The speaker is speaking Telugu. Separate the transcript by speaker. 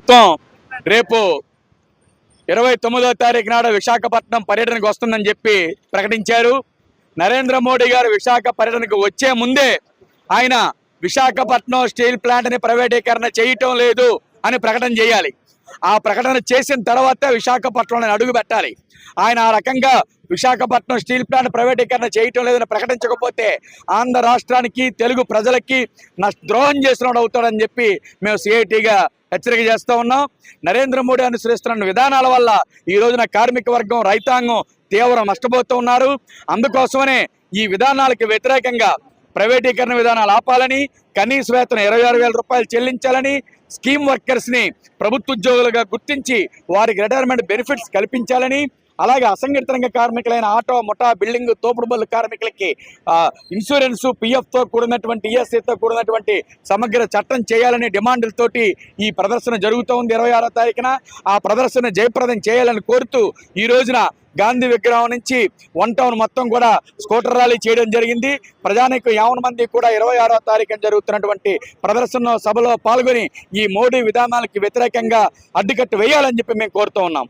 Speaker 1: ప్రభుత్వం రేపు 29వ తారీఖు నాడు విశాఖపట్నం పర్యటనకు వస్తుందని చెప్పి ప్రకటించారు. నరేంద్ర మోడీ గారు విశాఖ పర్యటనకు వచ్చే ముందే ఆయన విశాఖపట్నం స్టీల్ ప్లాంట్ని ప్రైవేటీకరణ చేయటం లేదు అని ప్రకటన చేయాలి. ఆ ప్రకటన చేసిన తర్వాత విశాఖపట్నంలో అడుగు పెట్టాలి. ఆయన ఆ రకంగా విశాఖపట్నం స్టీల్ ప్లాంట్ ప్రైవేటీకరణ చేయటం లేదని ప్రకటించకపోతే ఆంధ్ర రాష్ట్రానికి తెలుగు ప్రజలకి ద్రోహం చేసినోడు అవుతాడని చెప్పి మేము సిఐటిగా హెచ్చరిక చేస్తూ ఉన్నాం. నరేంద్ర మోడీ అనుసరిస్తున్న విధానాల వల్ల ఈ రోజున కార్మిక వర్గం, రైతాంగం తీవ్ర నష్టపోతూ ఉన్నారు. అందుకోసమనే ఈ విధానాలకు వ్యతిరేకంగా ప్రైవేటీకరణ విధానాలు ఆపాలని, కనీస వేతనం 26,000 రూపాయలు చెల్లించాలని, స్కీమ్ వర్కర్స్ని ప్రభుత్వ ఉద్యోగులుగా గుర్తించి వారికి రిటైర్మెంట్ బెనిఫిట్స్ కల్పించాలని, అలాగే అసంఘటిత రంగ కార్మికులైన ఆటో, ముఠా, బిల్డింగ్, తోపుడు బళ్ళు కార్మికులకి ఇన్సూరెన్సు, పిఎఫ్తో కూడినటువంటి, ఈఎస్ఐతో కూడినటువంటి సమగ్ర చట్టం చేయాలనే డిమాండ్లతోటి ఈ ప్రదర్శన జరుగుతూ ఉంది 26వ తారీఖున. ఆ ప్రదర్శన జయప్రదం చేయాలని కోరుతూ ఈ రోజున గాంధీ విగ్రహం నుంచి 1 టౌన్ మొత్తం కూడా స్కూటర్ ర్యాలీ చేయడం జరిగింది. ప్రజానీకం 50 మంది కూడా 26వ తారీఖున జరుగుతున్నటువంటి ప్రదర్శన సభలో పాల్గొని ఈ మోడీ విధానాలకు వ్యతిరేకంగా అడ్డుకట్టు వేయాలని చెప్పి మేము కోరుతూ ఉన్నాం.